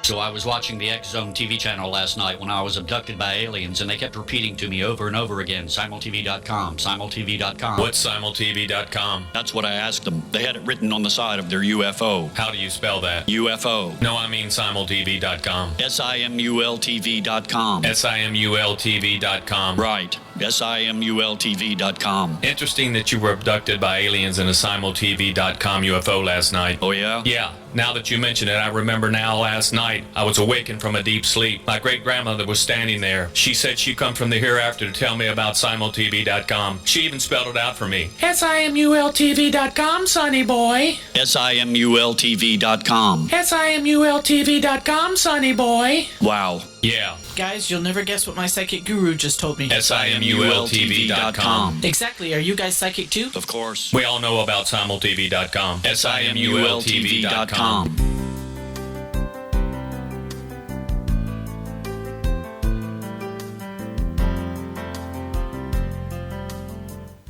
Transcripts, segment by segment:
So I was watching the X Zone TV channel last night when I was abducted by aliens, and they kept repeating to me over and over again, simultv.com, simultv.com. What's simultv.com? That's what I asked them. They had it written on the side of their UFO. How do you spell that? UFO. No, I mean simultv.com. simultv.com. simultv.com. Right. simultv.com. Interesting that you were abducted by aliens in a simultv.com UFO last night. Oh, yeah? Yeah. Now that you mention it, I remember now last night I was awakened from a deep sleep. My great-grandmother was standing there. She said she'd come from the hereafter to tell me about simultv.com. She even spelled it out for me. simultv.com, sonny boy. simultv.com. simultv.com, sonny boy. Wow. Yeah. Guys, you'll never guess what my psychic guru just told me. simultv.com. Exactly. Are you guys psychic too? Of course. We all know about simultv.com. simultv.com.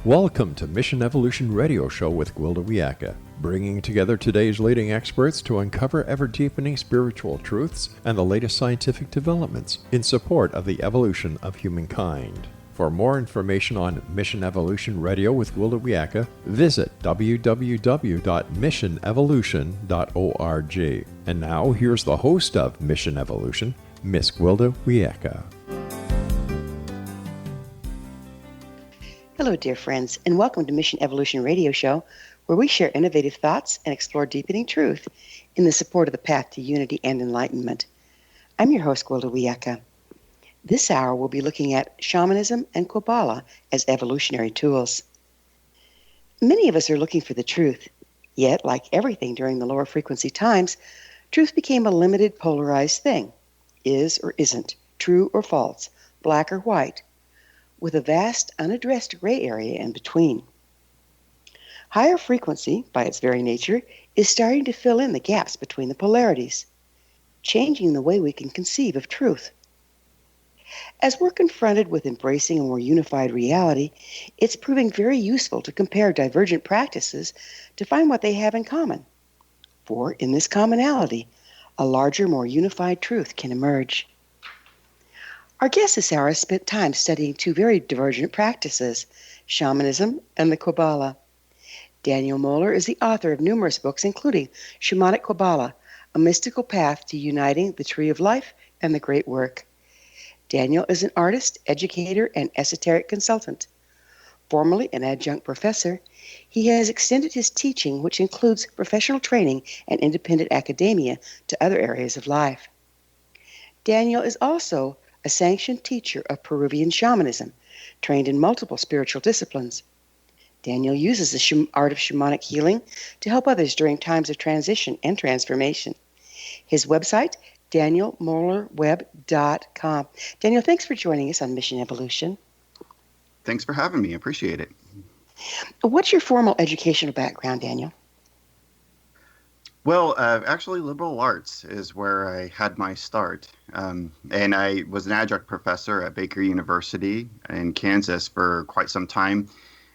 Welcome to Mission Evolution Radio Show with Gwilda Wiyaka, bringing together today's leading experts to uncover ever-deepening spiritual truths and the latest scientific developments in support of the evolution of humankind. For more information on Mission Evolution Radio with Gwilda Wiyaka, visit www.missionevolution.org. And now, here's the host of Mission Evolution, Miss Gwilda Wiyaka. Hello, dear friends, and welcome to Mission Evolution Radio Show, where we share innovative thoughts and explore deepening truth in the support of the path to unity and enlightenment. I'm your host, Gwilda Wiyaka. This hour, we'll be looking at shamanism and Qabalah as evolutionary tools. Many of us are looking for the truth, yet, like everything during the lower frequency times, truth became a limited, polarized thing. Is or isn't, true or false, black or white, with a vast, unaddressed gray area in between. Higher frequency, by its very nature, is starting to fill in the gaps between the polarities, changing the way we can conceive of truth. As we're confronted with embracing a more unified reality, it's proving very useful to compare divergent practices to find what they have in common. For in this commonality, a larger, more unified truth can emerge. Our guest this hour has spent time studying two very divergent practices, shamanism and the Qabalah. Daniel Moeller is the author of numerous books, including Shamanic Qabalah, a mystical path to uniting the tree of life and the great work. Daniel is an artist, educator, and esoteric consultant. Formerly an adjunct professor, he has extended his teaching, which includes professional training and independent academia, to other areas of life. Daniel is also a sanctioned teacher of Peruvian shamanism, trained in multiple spiritual disciplines. Daniel uses the art of shamanic healing to help others during times of transition and transformation. His website, danielmoellerweb.com. Daniel, thanks for joining us on Mission Evolution. Thanks for having me. I appreciate it. What's your formal educational background, Daniel? Well, actually, liberal arts is where I had my start. And I was an adjunct professor at Baker University in Kansas for quite some time.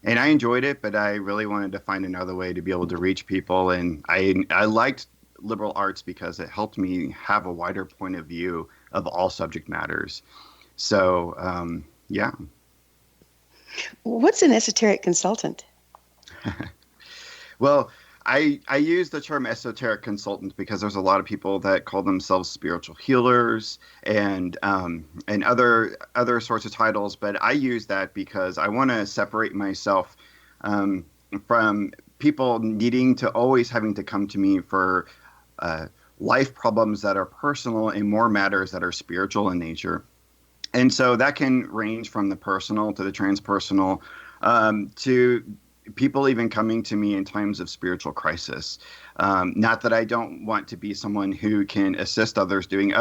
And I enjoyed it, but I really wanted to find another way to be able to reach people. And I liked liberal arts because it helped me have a wider point of view of all subject matters. So, yeah. What's an esoteric consultant? Well, I use the term esoteric consultant because there's a lot of people that call themselves spiritual healers and other sorts of titles, but I use that because I want to separate myself from people needing to always having to come to me for life problems that are personal and more matters that are spiritual in nature. And so that can range from the personal to the transpersonal to people even coming to me in times of spiritual crisis. Not that I don't want to be someone who can assist others during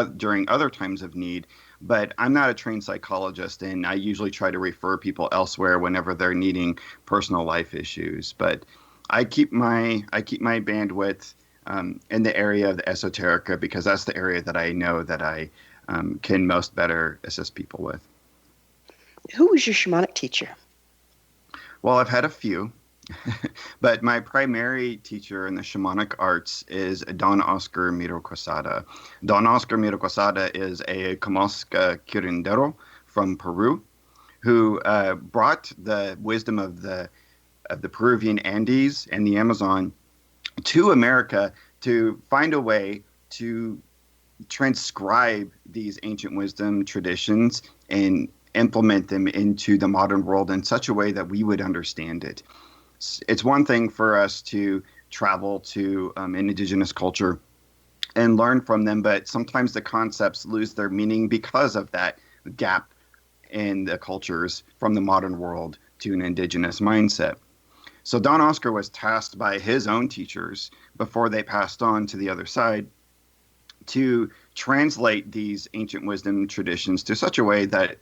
other times of need, but I'm not a trained psychologist, and I usually try to refer people elsewhere whenever they're needing personal life issues. But I keep my bandwidth in the area of the esoterica because that's the area that I know that I can most better assist people with. Who was your shamanic teacher? Well, I've had a few. But my primary teacher in the shamanic arts is Don Oscar Miro-Quesada. Don Oscar Miro-Quesada is a Comasca curandero from Peru who brought the wisdom of the Peruvian Andes and the Amazon to America to find a way to transcribe these ancient wisdom traditions and implement them into the modern world in such a way that we would understand it. It's one thing for us to travel to an indigenous culture and learn from them, but sometimes the concepts lose their meaning because of that gap in the cultures from the modern world to an indigenous mindset. So Don Oscar was tasked by his own teachers before they passed on to the other side to translate these ancient wisdom traditions to such a way that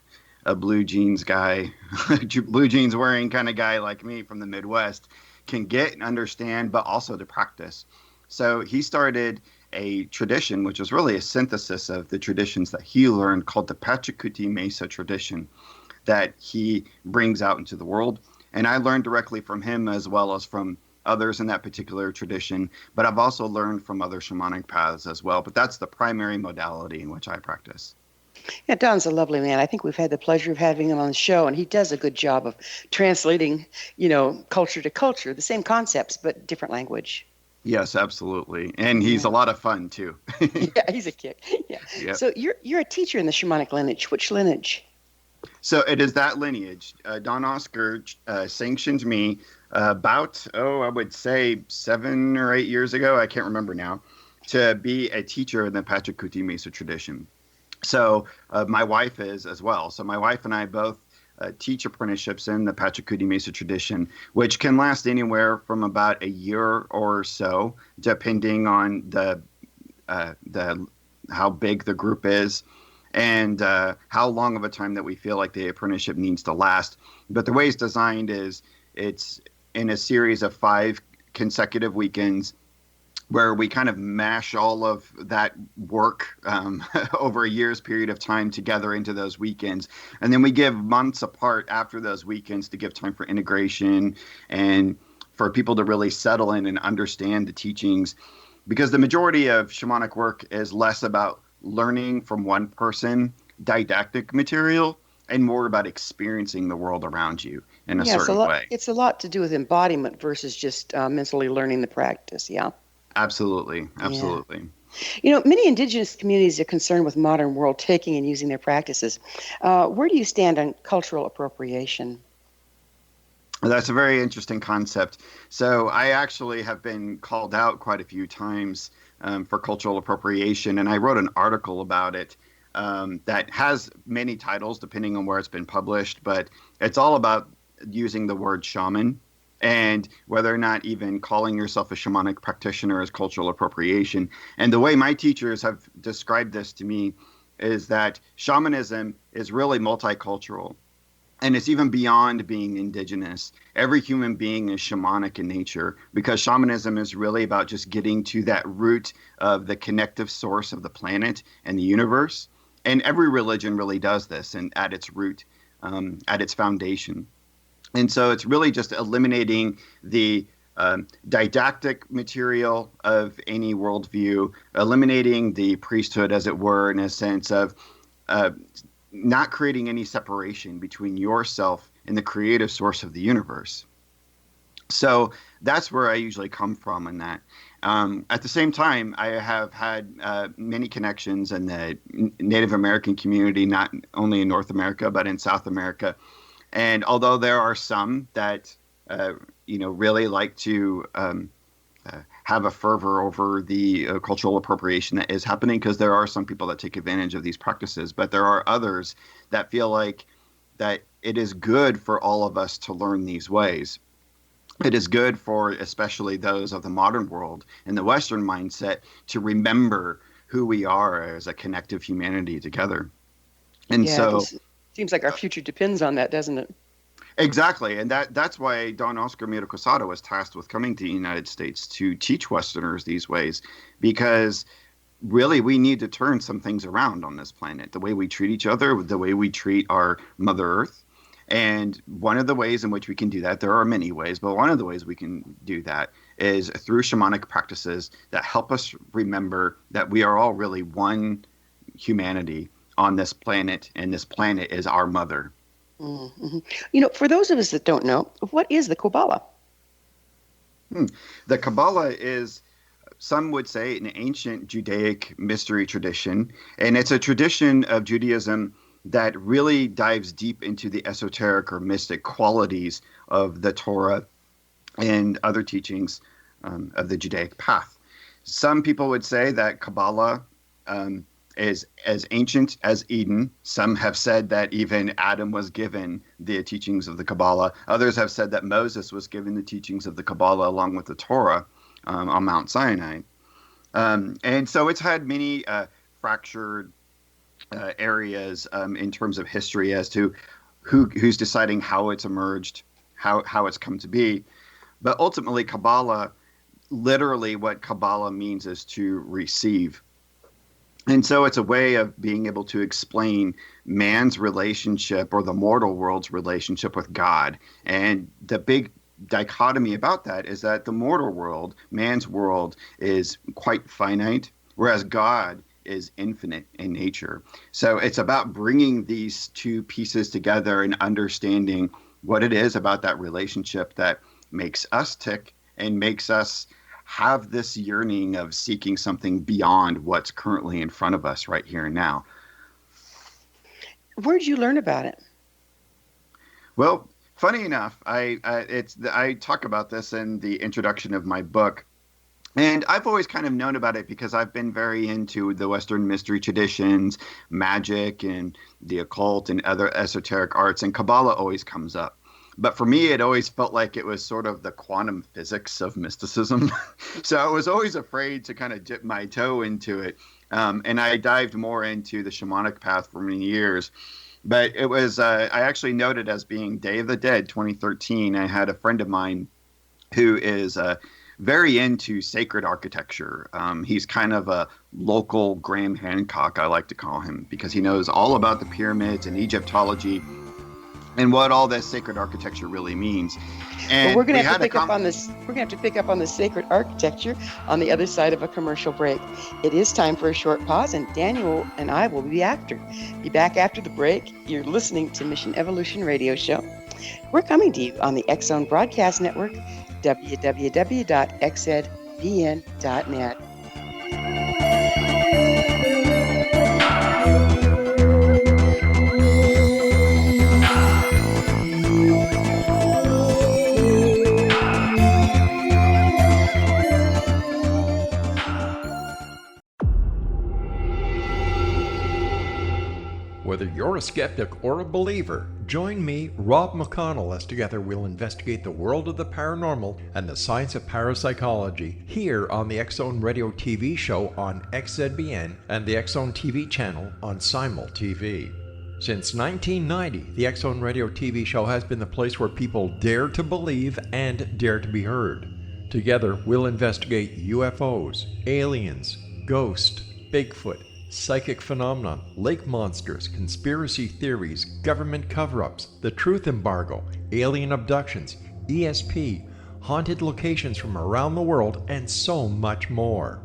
a blue jeans guy, blue jeans wearing kind of guy like me from the Midwest can get and understand, but also to practice. So he started a tradition, which was really a synthesis of the traditions that he learned, called the Pachakuti Mesa Tradition, that he brings out into the world. And I learned directly from him as well as from others in that particular tradition, but I've also learned from other shamanic paths as well. But that's the primary modality in which I practice. Yeah, Don's a lovely man. I think we've had the pleasure of having him on the show, and he does a good job of translating, culture to culture, the same concepts, but different language. Yes, absolutely. And he's a lot of fun too. Yeah, he's a kick. Yeah. Yep. So you're a teacher in the shamanic lineage. Which lineage? So it is that lineage. Don Oscar sanctioned me about, I would say 7 or 8 years ago, I can't remember now, to be a teacher in the Pachakuti Mesa tradition. So my wife is as well. So my wife and I both teach apprenticeships in the Pachakuti Mesa tradition, which can last anywhere from about a year or so, depending on the how big the group is and how long of a time that we feel like the apprenticeship needs to last. But the way it's designed is it's in a series of 5 consecutive weekends where we kind of mash all of that work over a year's period of time together into those weekends. And then we give months apart after those weekends to give time for integration and for people to really settle in and understand the teachings. Because the majority of shamanic work is less about learning from one person didactic material and more about experiencing the world around you in a certain way. It's a lot to do with embodiment versus just mentally learning the practice, yeah? Absolutely. Yeah. Many indigenous communities are concerned with modern world taking and using their practices. Where do you stand on cultural appropriation? That's a very interesting concept. So I actually have been called out quite a few times for cultural appropriation, and I wrote an article about it that has many titles depending on where it's been published, but it's all about using the word shaman. And whether or not even calling yourself a shamanic practitioner is cultural appropriation. And the way my teachers have described this to me is that shamanism is really multicultural. And it's even beyond being indigenous. Every human being is shamanic in nature because shamanism is really about just getting to that root of the connective source of the planet and the universe. And every religion really does this and at its root, at its foundation. And so it's really just eliminating the didactic material of any worldview, eliminating the priesthood, as it were, in a sense of not creating any separation between yourself and the creative source of the universe. So that's where I usually come from in that. At the same time, I have had many connections in the Native American community, not only in North America, but in South America. And although there are some that, really like to have a fervor over the cultural appropriation that is happening, because there are some people that take advantage of these practices, but there are others that feel like that it is good for all of us to learn these ways. It is good for especially those of the modern world and the Western mindset to remember who we are as a connective humanity together. And seems like our future depends on that, doesn't it? Exactly. And that's why Don Oscar Miro-Quesada was tasked with coming to the United States to teach Westerners these ways, because really we need to turn some things around on this planet, the way we treat each other, the way we treat our Mother Earth. And one of the ways in which we can do that, there are many ways, but one of the ways we can do that is through shamanic practices that help us remember that we are all really one humanity on this planet, and this planet is our mother. Mm-hmm. For those of us that don't know, what is the Qabalah? The Qabalah is, some would say, an ancient Judaic mystery tradition, and it's a tradition of Judaism that really dives deep into the esoteric or mystic qualities of the Torah and other teachings of the Judaic path. Some people would say that Kabbalah is as ancient as Eden. Some have said that even Adam was given the teachings of the Kabbalah. Others have said that Moses was given the teachings of the Kabbalah along with the Torah on Mount Sinai. And so it's had many fractured areas in terms of history as to who's deciding how it's emerged, how it's come to be. But ultimately, Kabbalah, literally what Kabbalah means is to receive. And so it's a way of being able to explain man's relationship, or the mortal world's relationship, with God. And the big dichotomy about that is that the mortal world, man's world, is quite finite, whereas God is infinite in nature. So it's about bringing these two pieces together and understanding what it is about that relationship that makes us tick and makes us have this yearning of seeking something beyond what's currently in front of us right here and now. Where did you learn about it? Well, funny enough, I talk about this in the introduction of my book. And I've always kind of known about it because I've been very into the Western mystery traditions, magic, and the occult, and other esoteric arts, and Kabbalah always comes up. But for me, it always felt like it was sort of the quantum physics of mysticism. So I was always afraid to kind of dip my toe into it. And I dived more into the shamanic path for many years. But it was, I actually noted as being Day of the Dead 2013. I had a friend of mine who is very into sacred architecture. He's kind of a local Graham Hancock, I like to call him, because he knows all about the pyramids and Egyptology and what all that sacred architecture really means. And we're going to have to pick up on this. We're going to have to pick up on the sacred architecture on the other side of a commercial break. It is time for a short pause, and Daniel and I will be back after the break. You're listening to Mission Evolution Radio Show. We're coming to you on the X-Zone Broadcast Network, www.xzbn.net. Whether you're a skeptic or a believer, join me, Rob McConnell, as together we'll investigate the world of the paranormal and the science of parapsychology here on the X-Zone Radio TV show on XZBN and the X-Zone TV channel on Simul TV. Since 1990, the X-Zone Radio TV show has been the place where people dare to believe and dare to be heard. Together, we'll investigate UFOs, aliens, ghosts, Bigfoot, psychic phenomenon, lake monsters, conspiracy theories, government cover-ups, the truth embargo, alien abductions, ESP, haunted locations from around the world, and so much more.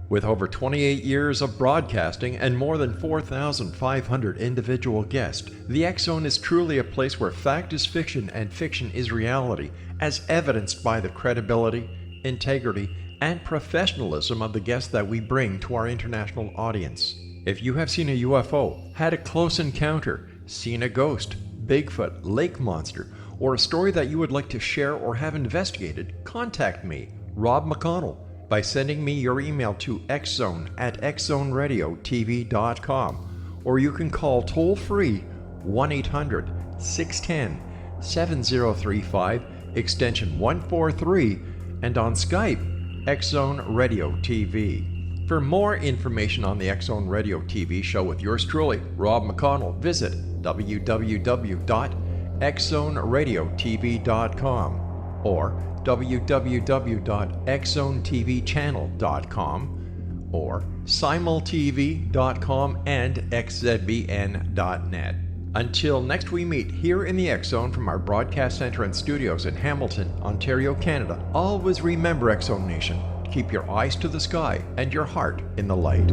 With over 28 years of broadcasting and more than 4,500 individual guests, the X-Zone is truly a place where fact is fiction and fiction is reality, as evidenced by the credibility, integrity, and professionalism of the guests that we bring to our international audience. If you have seen a UFO, had a close encounter, seen a ghost, Bigfoot, lake monster, or a story that you would like to share or have investigated, contact me, Rob McConnell, by sending me your email to xzone@xzoneradiotv.com, or you can call toll-free 1-800-610-7035, extension 143, and on Skype, X-Zone Radio TV. For more information on the X-Zone Radio TV show with yours truly, Rob McConnell, visit www.xzoneradiotv.com or www.xzonetvchannel.com or simultv.com and xzbn.net. Until next we meet here in the X Zone from our broadcast center and studios in Hamilton, Ontario, Canada, always remember, X Zone Nation, keep your eyes to the sky and your heart in the light.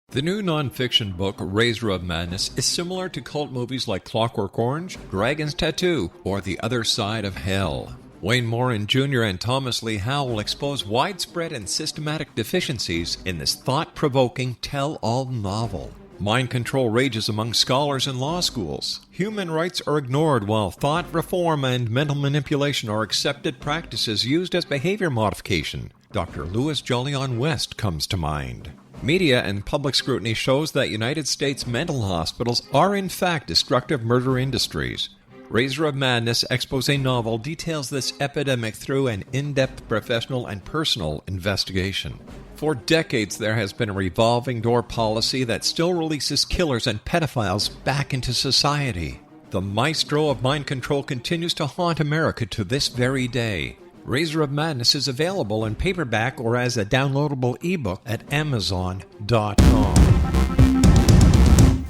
The new nonfiction book, Razor of Madness, is similar to cult movies like Clockwork Orange, Dragon's Tattoo, or The Other Side of Hell. Wayne Morin Jr. and Thomas Lee Howell expose widespread and systematic deficiencies in this thought-provoking tell-all novel. Mind control rages among scholars in law schools. Human rights are ignored while thought reform and mental manipulation are accepted practices used as behavior modification. Dr. Louis Jolyon West comes to mind. Media and public scrutiny shows that United States mental hospitals are in fact destructive murder industries. Razor of Madness expose novel details this epidemic through an in-depth professional and personal investigation. For decades, there has been a revolving door policy that still releases killers and pedophiles back into society. The maestro of mind control continues to haunt America to this very day. Razor of Madness is available in paperback or as a downloadable ebook at Amazon.com.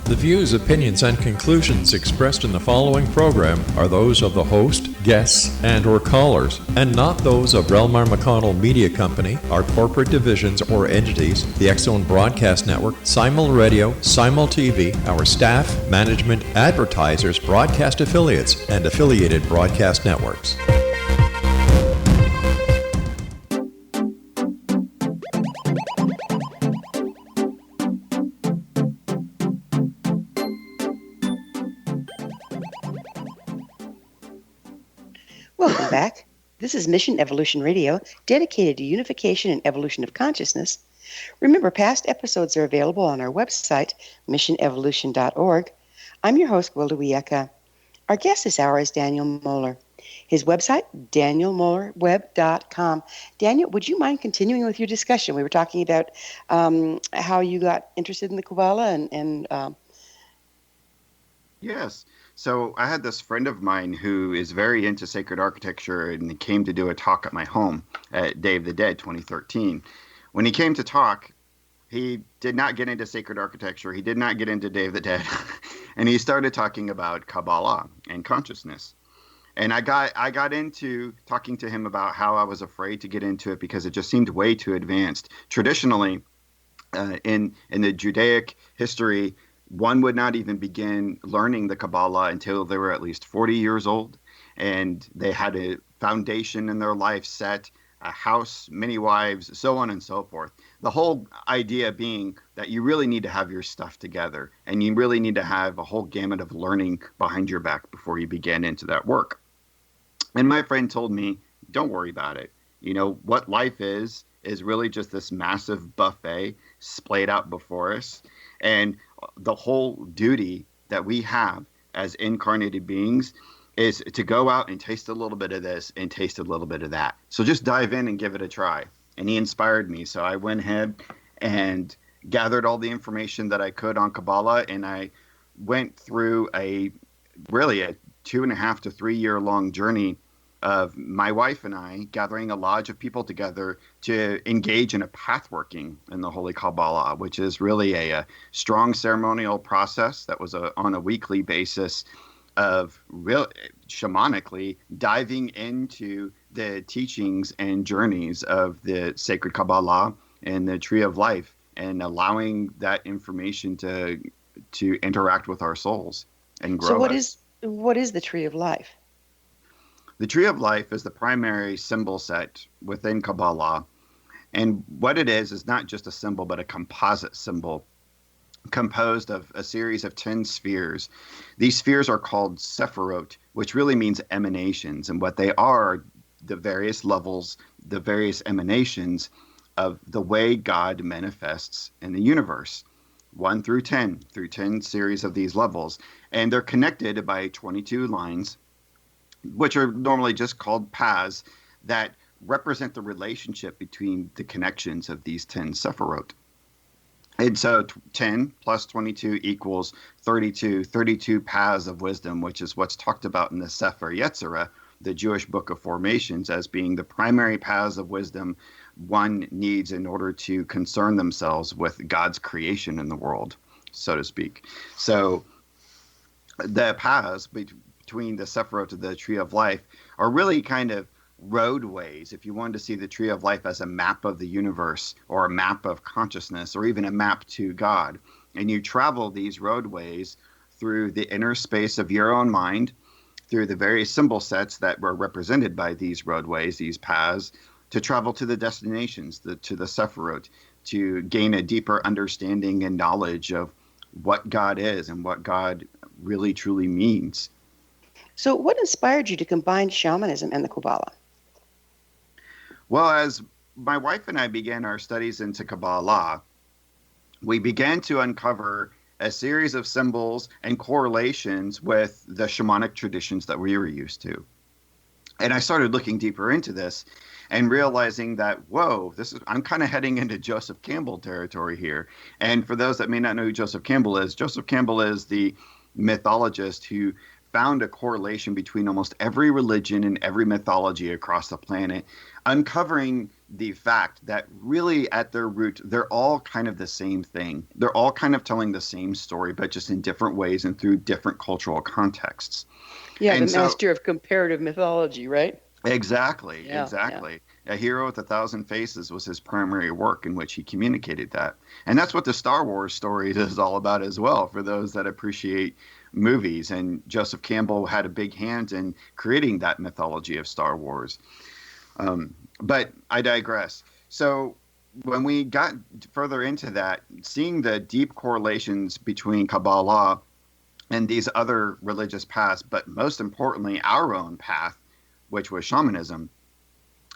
The views, opinions, and conclusions expressed in the following program are those of the host, guests, and/or callers, and not those of Relmar McConnell Media Company, our corporate divisions or entities, the X Zone Broadcast Network, Simul Radio, Simul TV, our staff, management, advertisers, broadcast affiliates, and affiliated broadcast networks. Welcome back. This is Mission Evolution Radio, dedicated to unification and evolution of consciousness. Remember, past episodes are available on our website, missionevolution.org. I'm your host, Gwilda Wiyaka. Our guest this hour is Daniel Moeller. His website, danielmoellerweb.com. Daniel, would you mind continuing with your discussion? We were talking about how you got interested in the Qabalah and Yes. So I had this friend of mine who is very into sacred architecture, and he came to do a talk at my home at Day of the Dead 2013. When he came to talk, he did not get into sacred architecture. He did not get into Day of the Dead. And he started talking about Qabalah and consciousness. And I got into talking to him about how I was afraid to get into it because it just seemed way too advanced. Traditionally, in the Judaic history, one would not even begin learning the Qabalah until they were at least 40 years old, and they had a foundation in their life set, a house, many wives, so on and so forth. The whole idea being that you really need to have your stuff together, and you really need to have a whole gamut of learning behind your back before you begin into that work. And my friend told me, don't worry about it. You know, what life is really just this massive buffet splayed out before us. And the whole duty that we have as incarnated beings is to go out and taste a little bit of this and taste a little bit of that. So just dive in and give it a try. And he inspired me. So I went ahead and gathered all the information that I could on Qabalah, and I went through a 2.5 to 3 year long journey of my wife and I gathering a lodge of people together to engage in a path working in the Holy Qabalah, which is really a strong ceremonial process that was on a weekly basis of real shamanically diving into the teachings and journeys of the sacred Qabalah and the Tree of Life, and allowing that information to interact with our souls and grow. So what is the Tree of Life? The Tree of Life is the primary symbol set within Qabalah. And what it is not just a symbol, but a composite symbol composed of a series of 10 spheres. These spheres are called sephirot, which really means emanations. And what they are the various levels, the various emanations of the way God manifests in the universe. 1 through 10 series of these levels. And they're connected by 22 lines, which are normally just called paths, that represent the relationship between the connections of these 10 sephirot. And so 10 plus 22 equals 32 paths of wisdom, which is what's talked about in the Sefer Yetzirah, the Jewish Book of Formations as being the primary paths of wisdom one needs in order to concern themselves with God's creation in the world, so to speak. So the paths between the Sephiroth to the Tree of Life are really kind of roadways. If you wanted to see the Tree of Life as a map of the universe or a map of consciousness or even a map to God, and you travel these roadways through the inner space of your own mind, through the various symbol sets that were represented by these roadways, these paths, to travel to the destinations, to the Sephiroth, to gain a deeper understanding and knowledge of what God is and what God really truly means. So what inspired you to combine shamanism and the Qabalah? Well, as my wife and I began our studies into Kabbalah, we began to uncover a series of symbols and correlations with the shamanic traditions that we were used to. And I started looking deeper into this and realizing that, whoa, I'm kind of heading into Joseph Campbell territory here. And for those that may not know who Joseph Campbell is the mythologist who found a correlation between almost every religion and every mythology across the planet, uncovering the fact that really at their root, they're all kind of the same thing. They're all kind of telling the same story, but just in different ways and through different cultural contexts. Yeah, and the master of comparative mythology, right? Exactly, Yeah, exactly. Yeah. A Hero with a Thousand Faces was his primary work in which he communicated that. And that's what the Star Wars story is all about as well, for those that appreciate movies. And Joseph Campbell had a big hand in creating that mythology of Star Wars. But I digress. So when we got further into that, seeing the deep correlations between Kabbalah and these other religious paths, but most importantly, our own path, which was shamanism,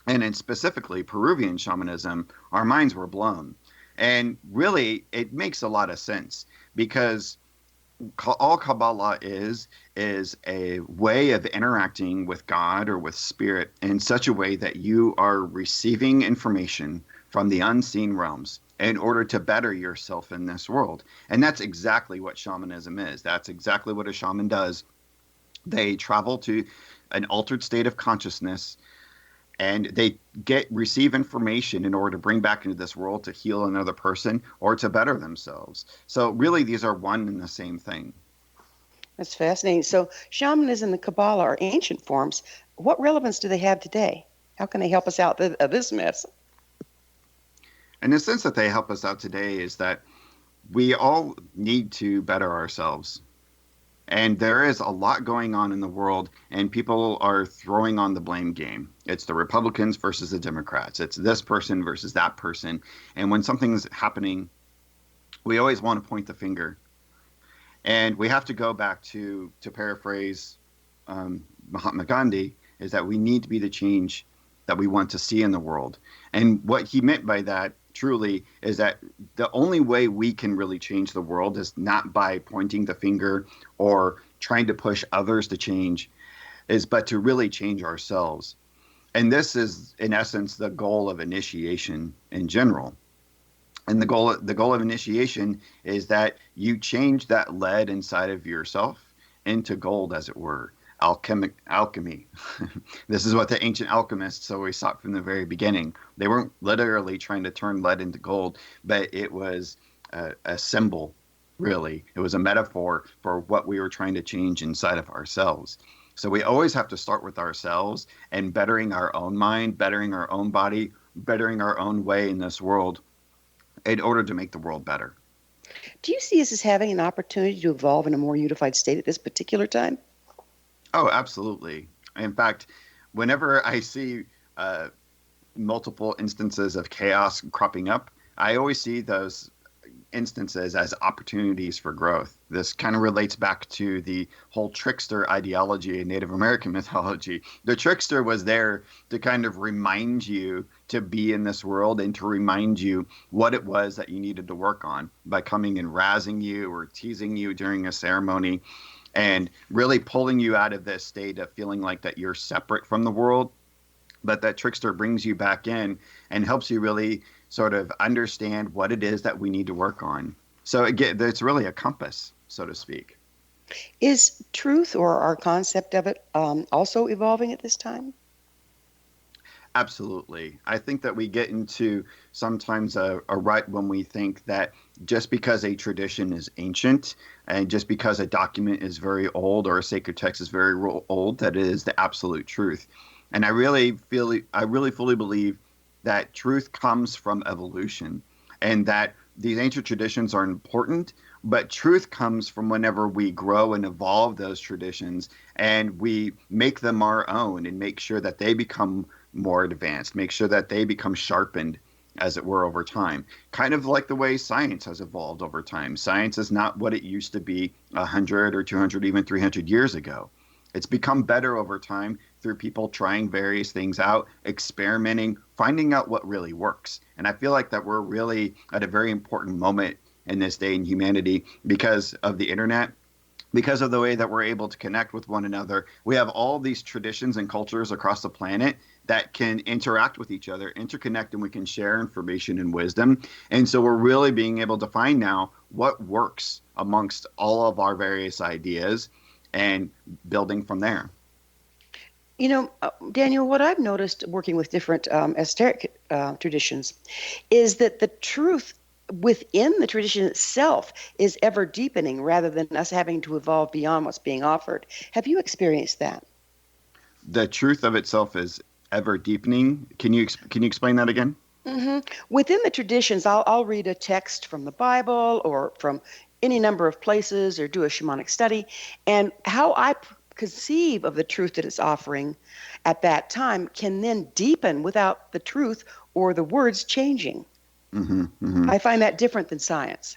and in specifically Peruvian shamanism, our minds were blown. And really, it makes a lot of sense because all Kabbalah is a way of interacting with God or with spirit in such a way that you are receiving information from the unseen realms in order to better yourself in this world. And that's exactly what shamanism is. That's exactly what a shaman does. They travel to an altered state of consciousness and they receive information in order to bring back into this world to heal another person or to better themselves. So really, these are one and the same thing. That's fascinating. So shamanism and Kabbalah are ancient forms. What relevance do they have today? How can they help us out of this mess? And the sense that they help us out today is that we all need to better ourselves. And there is a lot going on in the world, and people are throwing on the blame game. It's the Republicans versus the Democrats. It's this person versus that person. And when something's happening, we always want to point the finger. And we have to go back to paraphrase Mahatma Gandhi, is that we need to be the change that we want to see in the world. And what he meant by that truly is that the only way we can really change the world is not by pointing the finger or trying to push others to change, but to really change ourselves. And this is, in essence, the goal of initiation in general. And the goal of initiation is that you change that lead inside of yourself into gold, as it were. Alchemy. This is what the ancient alchemists always thought from the very beginning. They weren't literally trying to turn lead into gold, but it was a symbol, really. It was a metaphor for what we were trying to change inside of ourselves. So we always have to start with ourselves and bettering our own mind, bettering our own body, bettering our own way in this world in order to make the world better. Do you see us as having an opportunity to evolve in a more unified state at this particular time? Oh, absolutely. In fact, whenever I see multiple instances of chaos cropping up, I always see those instances as opportunities for growth. This kind of relates back to the whole trickster ideology in Native American mythology. The trickster was there to kind of remind you to be in this world and to remind you what it was that you needed to work on by coming and razzing you or teasing you during a ceremony and really pulling you out of this state of feeling like that you're separate from the world. But that trickster brings you back in and helps you really sort of understand what it is that we need to work on. So again, it's really a compass, so to speak. Is truth or our concept of it also evolving at this time? Absolutely. I think that we get into sometimes a rut when we think that just because a tradition is ancient and just because a document is very old or a sacred text is very old, that it is the absolute truth. And I really fully believe that truth comes from evolution and that these ancient traditions are important, but truth comes from whenever we grow and evolve those traditions and we make them our own and make sure that they become more advanced, make sure that they become sharpened, as it were, over time. Kind of like the way science has evolved over time. Science is not what it used to be 100 or 200, even 300 years ago. It's become better over time through people trying various things out, experimenting, finding out what really works. And I feel like that we're really at a very important moment in this day in humanity because of the internet, because of the way that we're able to connect with one another. We have all these traditions and cultures across the planet that can interact with each other, interconnect, and we can share information and wisdom. And so we're really being able to find now what works amongst all of our various ideas and building from there. You know, Daniel, what I've noticed working with different esoteric traditions is that the truth within the tradition itself is ever deepening rather than us having to evolve beyond what's being offered. Have you experienced that? The truth of itself is ever deepening. Can you explain that again? Mm-hmm. Within the traditions, I'll read a text from the Bible or from any number of places or do a shamanic study, and how I conceive of the truth that it's offering at that time can then deepen without the truth or the words changing. Mm-hmm, mm-hmm. I find that different than science.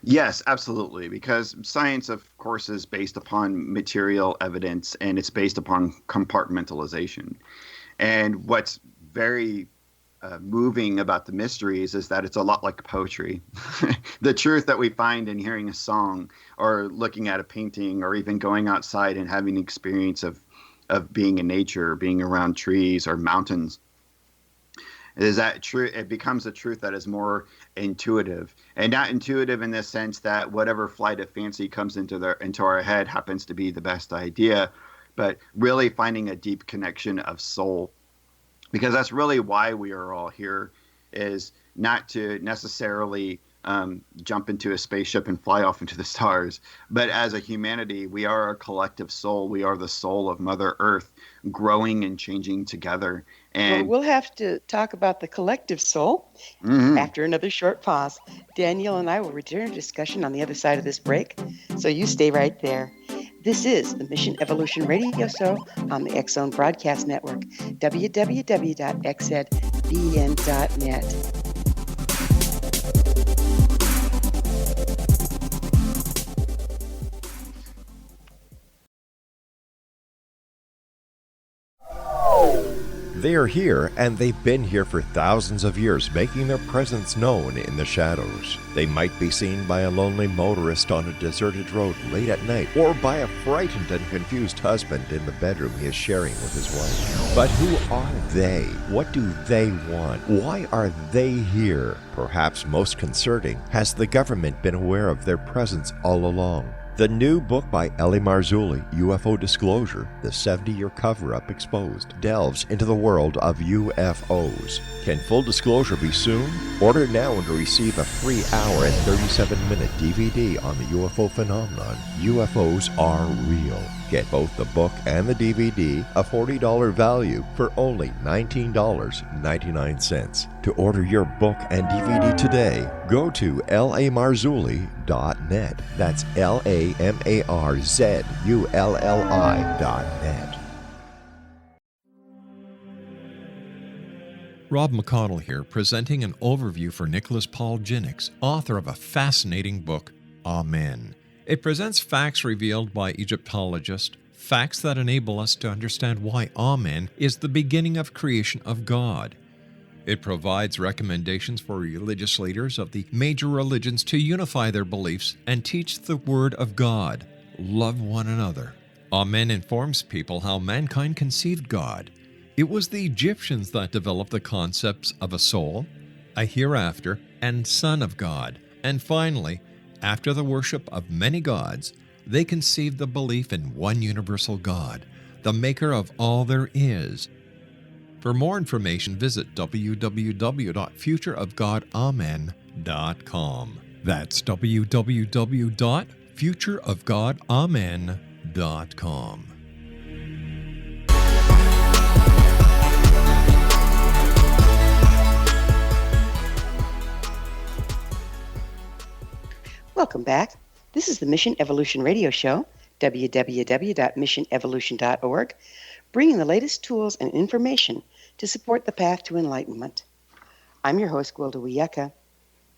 Yes, absolutely. Because science, of course, is based upon material evidence and it's based upon compartmentalization. And what's very moving about the mysteries is that it's a lot like poetry. The truth that we find in hearing a song or looking at a painting or even going outside and having an experience of being in nature, being around trees or mountains, is that true? It becomes a truth that is more intuitive, and not intuitive in the sense that whatever flight of fancy comes into our head happens to be the best idea, but really finding a deep connection of soul, because that's really why we are all here, is not to necessarily jump into a spaceship and fly off into the stars, but as a humanity, we are a collective soul. We are the soul of Mother Earth, growing and changing together. And we'll have to talk about the collective soul after another short pause. Daniel and I will return to discussion on the other side of this break, so you stay right there. This is the Mission Evolution Radio Show on the X-Zone Broadcast Network, www.xzbn.net. They are here, and they've been here for thousands of years, making their presence known in the shadows. They might be seen by a lonely motorist on a deserted road late at night, or by a frightened and confused husband in the bedroom he is sharing with his wife. But who are they? What do they want? Why are they here? Perhaps most concerning, has the government been aware of their presence all along? The new book by L.A. Marzulli, UFO Disclosure, the 70-year cover-up exposed, delves into the world of UFOs. Can full disclosure be soon? Order now and receive a free hour and 37-minute DVD on the UFO phenomenon. UFOs are real. Get both the book and the DVD, a $40 value, for only $19.99. To order your book and DVD today, go to lamarzulli.net. That's LAMARZULLI.net. Rob McConnell here, presenting an overview for Nicholas Paul Jennings, author of a fascinating book, Amen. It presents facts revealed by Egyptologists, facts that enable us to understand why Amen is the beginning of creation of God. It provides recommendations for religious leaders of the major religions to unify their beliefs and teach the Word of God. Love one another. Amen informs people how mankind conceived God. It was the Egyptians that developed the concepts of a soul, a hereafter, and Son of God. And finally, After the worship of many gods, they conceived the belief in one universal God, the maker of all there is. For more information, visit www.futureofgodamen.com. That's www.futureofgodamen.com. Welcome back. This is the Mission Evolution Radio Show, www.missionevolution.org, bringing the latest tools and information to support the path to enlightenment. I'm your host, Gwilda Wiyaka.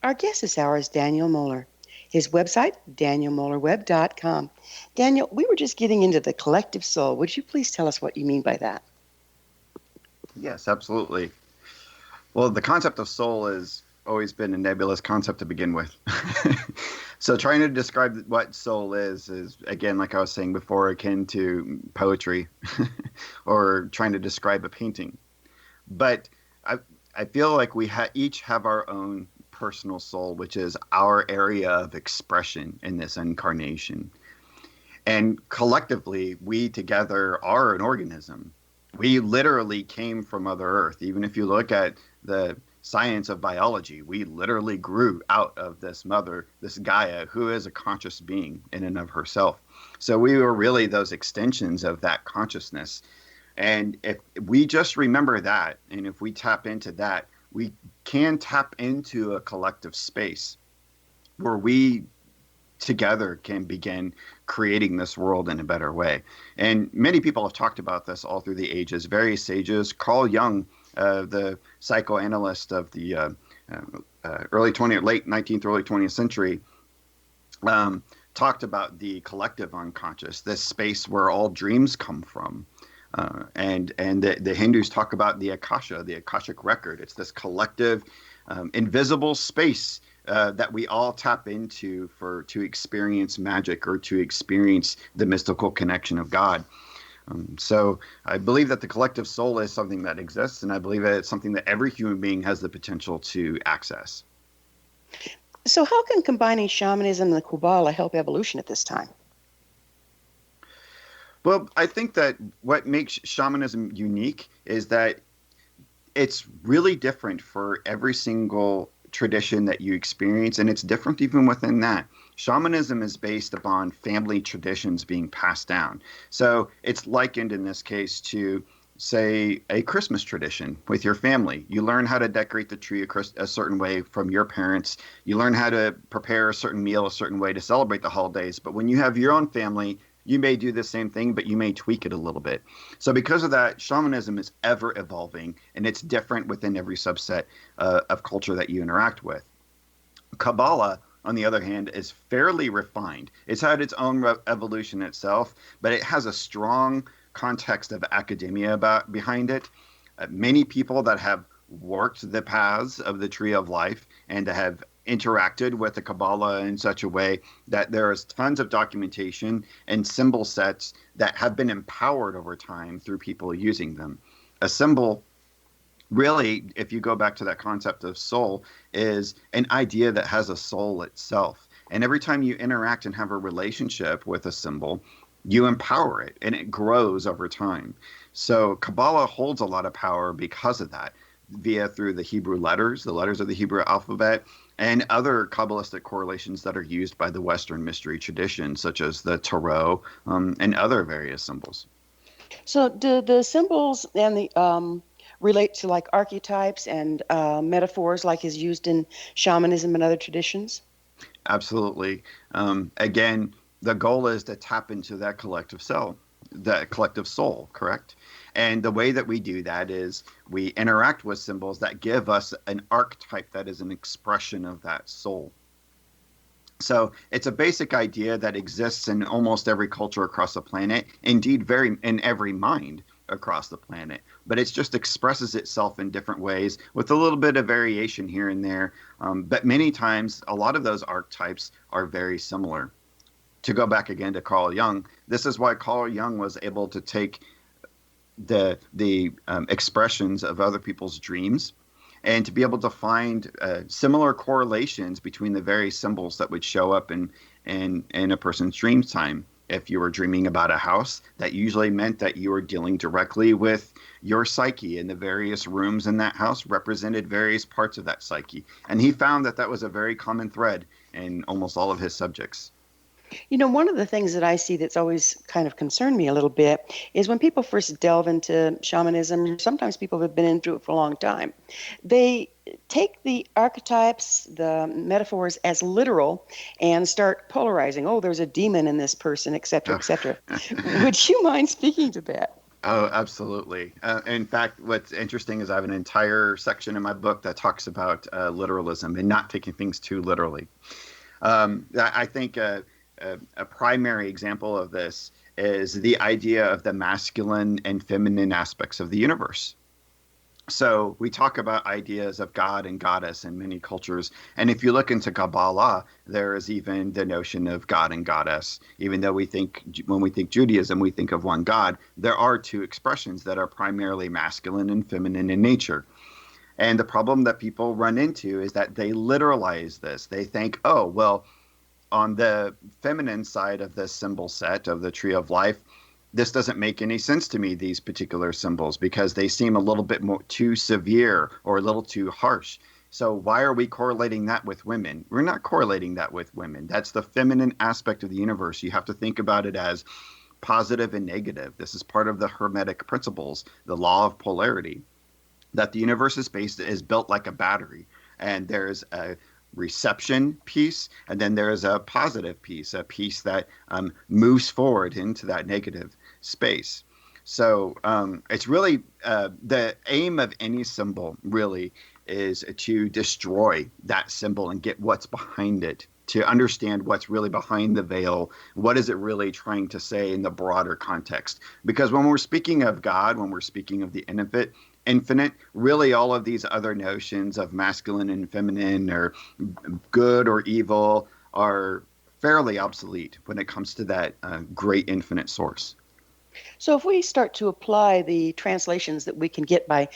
Our guest this hour is Daniel Moeller. His website, danielmoellerweb.com. Daniel, we were just getting into the collective soul. Would you please tell us what you mean by that? Yes, absolutely. Well, the concept of soul has always been a nebulous concept to begin with. So trying to describe what soul is, again, like I was saying before, akin to poetry or trying to describe a painting. But I feel like we each have our own personal soul, which is our area of expression in this incarnation. And collectively, we together are an organism. We literally came from Mother Earth. Even if you look at the science of biology, we literally grew out of this mother, this Gaia, who is a conscious being in and of herself. So we were really those extensions of that consciousness. And if we just remember that, and if we tap into that, we can tap into a collective space where we together can begin creating this world in a better way. And many people have talked about this all through the ages, various sages. Carl Jung, the psychoanalyst of the late 19th, early 20th century, talked about the collective unconscious, this space where all dreams come from. And the Hindus talk about the Akasha, the Akashic record. It's this collective, invisible space that we all tap into to experience magic or to experience the mystical connection of God. So I believe that the collective soul is something that exists, and I believe that it's something that every human being has the potential to access. So how can combining shamanism and the Qabalah help evolution at this time? Well, I think that what makes shamanism unique is that it's really different for every single tradition that you experience, and it's different even within that. Shamanism is based upon family traditions being passed down. So it's likened in this case to, say, a Christmas tradition with your family. You learn how to decorate the tree a certain way from your parents. You learn how to prepare a certain meal a certain way to celebrate the holidays. But when you have your own family, you may do the same thing, but you may tweak it a little bit. So because of that, shamanism is ever evolving, and it's different within every subset of culture that you interact with. Qabalah, on the other hand, is fairly refined. It's had its own evolution itself, but it has a strong context of academia behind it. Many people that have worked the paths of the tree of life and have interacted with the Qabalah in such a way that there is tons of documentation and symbol sets that have been empowered over time through people using them. A symbol, really, if you go back to that concept of soul, is an idea that has a soul itself. And every time you interact and have a relationship with a symbol, you empower it and it grows over time. So Qabalah holds a lot of power because of that, through the Hebrew letters, the letters of the Hebrew alphabet, and other Kabbalistic correlations that are used by the Western mystery tradition, such as the Tarot and other various symbols. So do the symbols and the relate to like archetypes and metaphors like is used in shamanism and other traditions? Absolutely. Again, the goal is to tap into that collective soul, correct? And the way that we do that is we interact with symbols that give us an archetype that is an expression of that soul. So it's a basic idea that exists in almost every culture across the planet, indeed in every mind across the planet. But it just expresses itself in different ways with a little bit of variation here and there. But many times, a lot of those archetypes are very similar. To go back again to Carl Jung, this is why Carl Jung was able to take the expressions of other people's dreams and to be able to find similar correlations between the various symbols that would show up in a person's dream time. If you were dreaming about a house, that usually meant that you were dealing directly with your psyche, and the various rooms in that house represented various parts of that psyche. And he found that that was a very common thread in almost all of his subjects. You know, one of the things that I see that's always kind of concerned me a little bit is when people first delve into shamanism, sometimes people have been into it for a long time, they take the archetypes, the metaphors as literal and start polarizing. Oh, there's a demon in this person, et cetera, et cetera. Would you mind speaking to that? Oh, absolutely. In fact, what's interesting is I have an entire section in my book that talks about literalism and not taking things too literally. I think a primary example of this is the idea of the masculine and feminine aspects of the universe. So we talk about ideas of God and goddess in many cultures. And if you look into Kabbalah, there is even the notion of God and goddess. Even though when we think Judaism, we think of one God, there are two expressions that are primarily masculine and feminine in nature. And the problem that people run into is that they literalize this. They think, oh, well, on the feminine side of the symbol set of the Tree of Life, this doesn't make any sense to me, these particular symbols, because they seem a little bit more too severe or a little too harsh. So why are we correlating that with women? We're not correlating that with women. That's the feminine aspect of the universe. You have to think about it as positive and negative. This is part of the Hermetic principles, the law of polarity, that the universe is built like a battery. And there's a reception piece, and then there is a positive piece, a piece that moves forward into that negative space. So it's really the aim of any symbol really is to destroy that symbol and get what's behind it, to understand what's really behind the veil. What is it really trying to say in the broader context? Because when we're speaking of God, when we're speaking of the infinite, really all of these other notions of masculine and feminine or good or evil are fairly obsolete when it comes to that great infinite source. So if we start to apply the translations that we can get by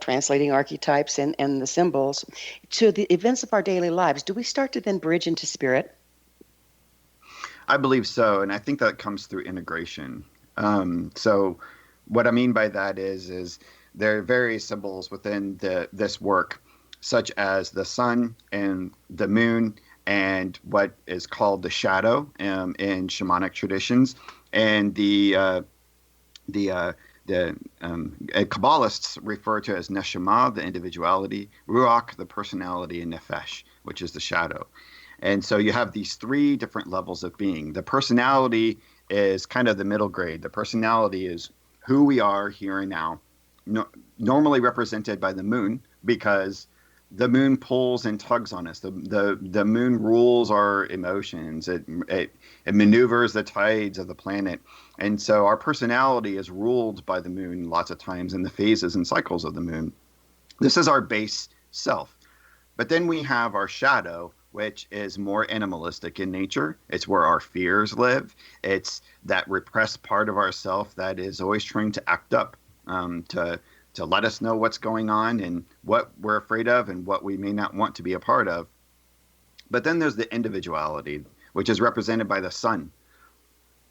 translating archetypes and the symbols to the events of our daily lives, do we start to then bridge into spirit? I believe so, and I think that comes through integration. So what I mean by that is there are various symbols within this work, such as the sun and the moon and what is called the shadow in shamanic traditions, and the Kabbalists refer to as neshama, the individuality, ruach, the personality, and nefesh, which is the shadow. And so you have these three different levels of being. The personality is kind of the middle grade. The personality is who we are here and now, normally represented by the moon, because the moon pulls and tugs on us. The moon rules our emotions. It maneuvers the tides of the planet. And so our personality is ruled by the moon lots of times in the phases and cycles of the moon. This is our base self. But then we have our shadow, which is more animalistic in nature. It's where our fears live. It's that repressed part of ourself that is always trying to act up, to let us know what's going on and what we're afraid of and what we may not want to be a part of. But then there's the individuality, which is represented by the sun,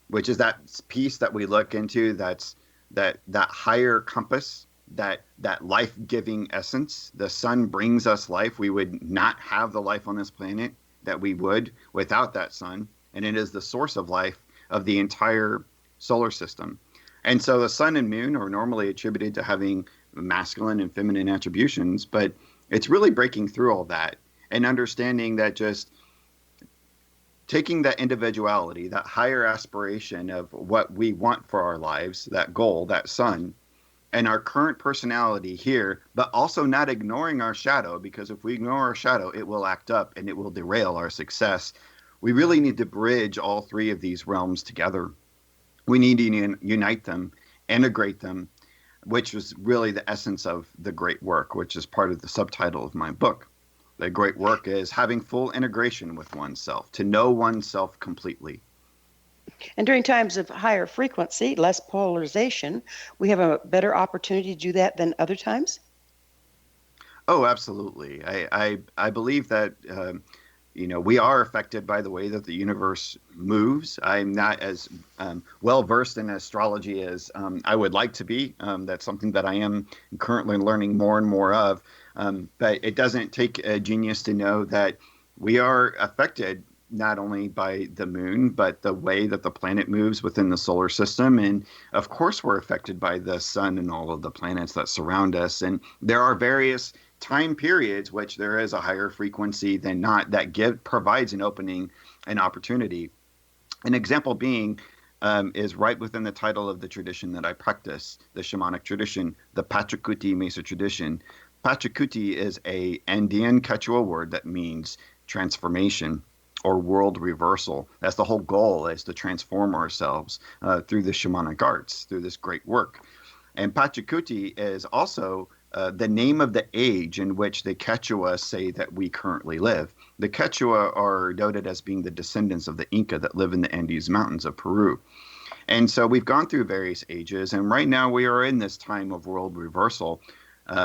which is that piece that we look into, that's that higher compass, that life-giving essence. The sun brings us life. We would not have the life on this planet that we would without that sun. And it is the source of life of the entire solar system. And so the sun and moon are normally attributed to having masculine and feminine attributions, but it's really breaking through all that and understanding that just taking that individuality, that higher aspiration of what we want for our lives, that goal, that sun, and our current personality here, but also not ignoring our shadow, because if we ignore our shadow, it will act up and it will derail our success. We really need to bridge all three of these realms together. We need to unite them, integrate them, which is really the essence of the great work, which is part of the subtitle of my book. The great work is having full integration with oneself, to know oneself completely. And during times of higher frequency, less polarization, we have a better opportunity to do that than other times? Oh, absolutely. I believe that we are affected by the way that the universe moves. I'm not as well versed in astrology as I would like to be. That's something that I am currently learning more and more of. But it doesn't take a genius to know that we are affected not only by the moon, but the way that the planet moves within the solar system. And of course, we're affected by the sun and all of the planets that surround us. And there are various time periods which there is a higher frequency than not that provides an opening, an opportunity. An example being is right within the title of the tradition that I practice, the shamanic tradition, the Pachakuti Mesa Tradition. Pachakuti is a Andean Quechua word that means transformation or world reversal. That's the whole goal, is to transform ourselves through the shamanic arts, through this great work. And Pachakuti is also the name of the age in which the Quechua say that we currently live. The Quechua are noted as being the descendants of the Inca that live in the Andes Mountains of Peru. And so we've gone through various ages, and right now we are in this time of world reversal,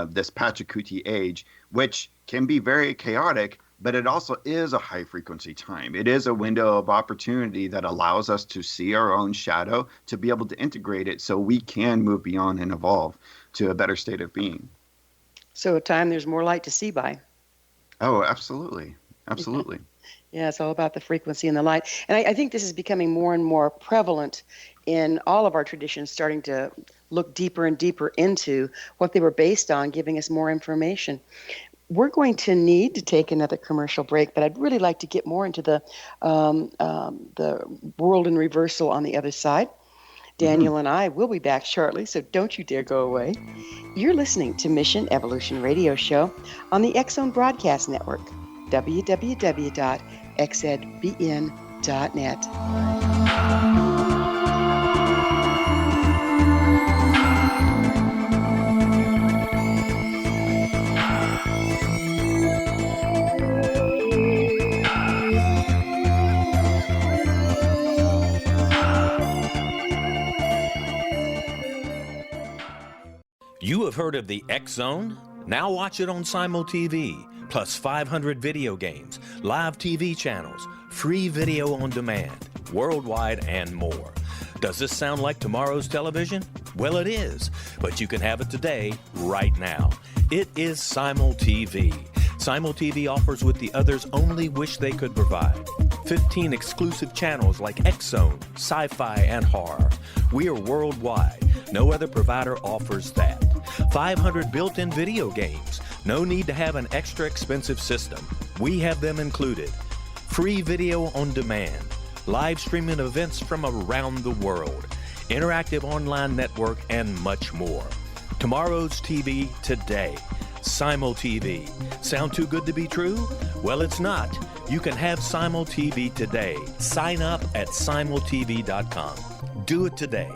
this Pachakuti age, which can be very chaotic, but it also is a high frequency time. It is a window of opportunity that allows us to see our own shadow, to be able to integrate it so we can move beyond and evolve to a better state of being. So a time there's more light to see by. Oh, absolutely. Absolutely. Yeah, it's all about the frequency and the light. And I think this is becoming more and more prevalent in all of our traditions, starting to look deeper and deeper into what they were based on, giving us more information. We're going to need to take another commercial break, but I'd really like to get more into the world in reversal on the other side. Daniel and I will be back shortly, so don't you dare go away. You're listening to Mission Evolution Radio Show on the X-Zone Broadcast Network, www.xzbn.net. You have heard of the X-Zone? Now watch it on Simul TV, plus 500 video games, live TV channels, free video on demand, worldwide, and more. Does this sound like tomorrow's television? Well, it is, but you can have it today, right now. It is Simul TV. Simul TV offers what the others only wish they could provide. 15 exclusive channels like X-Zone, Sci-Fi, and Horror. We are worldwide. No other provider offers that. 500 built-in video games. No need to have an extra expensive system. We have them included. Free video on demand. Live streaming events from around the world. Interactive online network, and much more. Tomorrow's TV today. Simul TV. Sound too good to be true? Well, it's not. You can have Simul TV today. Sign up at simultv.com. Do it today.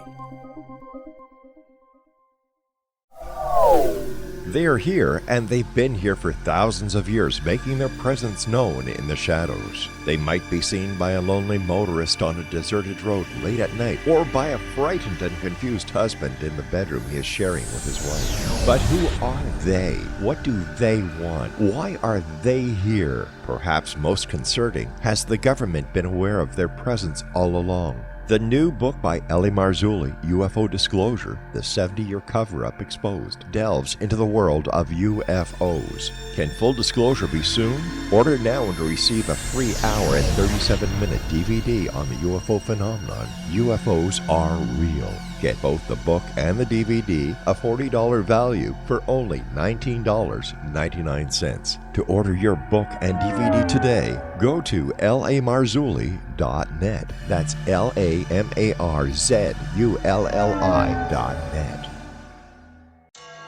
They are here, and they've been here for thousands of years, making their presence known in the shadows. They might be seen by a lonely motorist on a deserted road late at night, or by a frightened and confused husband in the bedroom he is sharing with his wife. But who are they? What do they want? Why are they here? Perhaps most concerning, has the government been aware of their presence all along? The new book by Eli Marzulli, UFO Disclosure, the 70-year cover-up exposed, delves into the world of UFOs. Can full disclosure be soon? Order now and receive a free hour and 37-minute DVD on the UFO phenomenon. UFOs are real. Get both the book and the DVD, a $40 value, for only $19.99. To order your book and DVD today, go to lamarzulli.net. That's LAMARZULLI.net.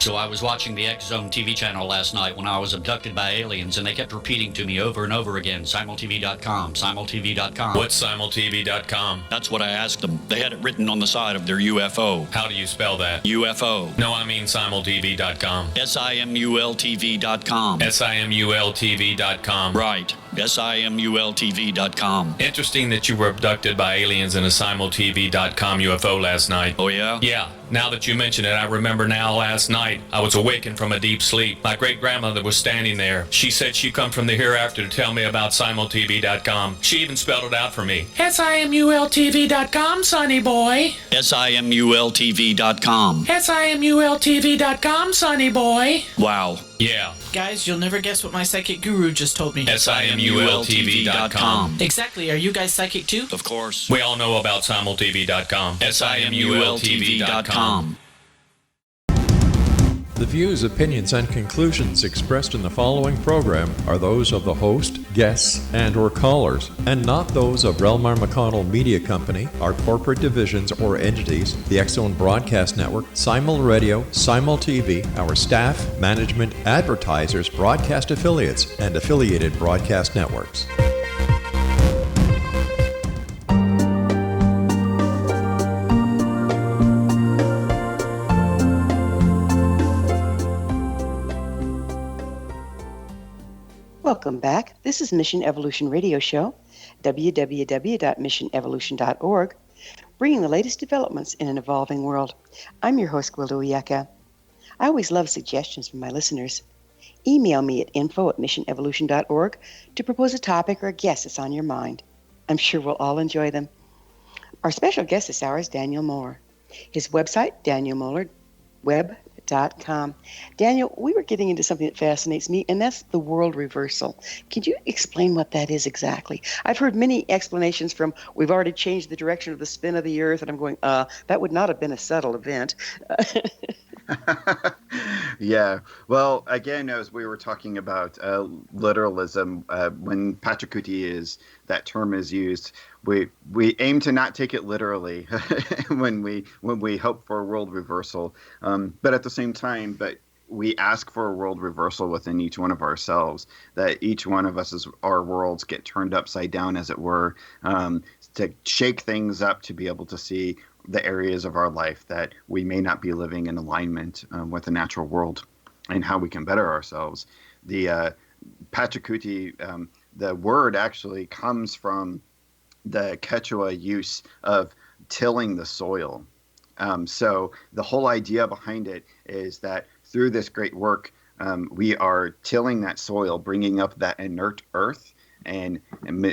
So I was watching the X-Zone TV channel last night when I was abducted by aliens, and they kept repeating to me over and over again, simultv.com, simultv.com. What's simultv.com? That's what I asked them. They had it written on the side of their UFO. How do you spell that? UFO. No, I mean simultv.com. SIMULTV.com. SIMULTV.com. Right. SIMULTV.com. Interesting that you were abducted by aliens in a simultv.com UFO last night. Oh, yeah? Yeah. Now that you mention it, I remember now last night I was awakened from a deep sleep. My great-grandmother was standing there. She said she come from the hereafter to tell me about simultv.com. She even spelled it out for me. SIMULTV.com, sonny boy. SIMULTV.com. SIMULTV.com, sonny boy. Wow. Yeah. Guys, you'll never guess what my psychic guru just told me. SIMULTV.com. Exactly. Are you guys psychic too? Of course. We all know about simultv.com. SIMULTV.com. The views, opinions, and conclusions expressed in the following program are those of the host, guests, and/or callers, and not those of Relmar McConnell Media Company, our corporate divisions or entities, the X-Zone Broadcast Network, Simul Radio, Simul TV, our staff, management, advertisers, broadcast affiliates, and affiliated broadcast networks. Welcome back. This is Mission Evolution Radio Show, www.missionevolution.org, bringing the latest developments in an evolving world. I'm your host, Gwilda Wiyaka. I always love suggestions from my listeners. Email me at info@missionevolution.org to propose a topic or a guest that's on your mind. I'm sure we'll all enjoy them. Our special guest this hour is Daniel Moeller. His website, danielmoellerweb.com. Daniel, we were getting into something that fascinates me, and that's the world reversal. Could you explain what that is exactly? I've heard many explanations from, we've already changed the direction of the spin of the earth, and I'm going, that would not have been a subtle event. Yeah. Well, again, as we were talking about literalism, when Pachakuti that term is used, we aim to not take it literally when we hope for a world reversal. But at the same time, we ask for a world reversal within each one of ourselves, that each one of us, our worlds get turned upside down, as it were, to shake things up, to be able to see the areas of our life that we may not be living in alignment with the natural world, and how we can better ourselves. The Pachakuti, the word actually comes from the Quechua use of tilling the soil. So the whole idea behind it is that through this great work, we are tilling that soil, bringing up that inert earth, and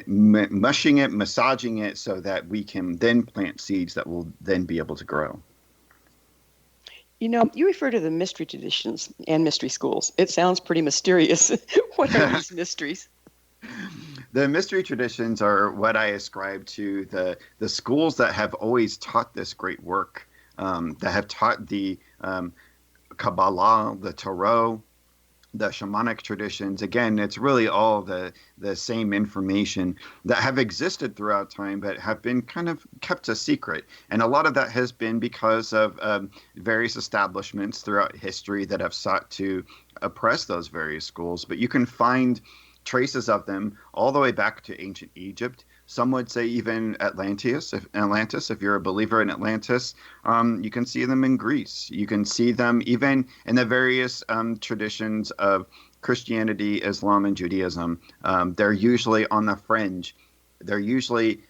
mushing it, massaging it, so that we can then plant seeds that will then be able to grow. You know, you refer to the mystery traditions and mystery schools. It sounds pretty mysterious. What are these mysteries? The mystery traditions are what I ascribe to the schools that have always taught this great work, that have taught the Qabalah, the Tarot, the shamanic traditions. Again, it's really all the same information that have existed throughout time, but have been kind of kept a secret. And a lot of that has been because of various establishments throughout history that have sought to oppress those various schools. But you can find traces of them all the way back to ancient Egypt. Some would say even Atlantis, if you're a believer in Atlantis. You can see them in Greece. You can see them even in the various traditions of Christianity, Islam, and Judaism. They're usually on the fringe. They're usually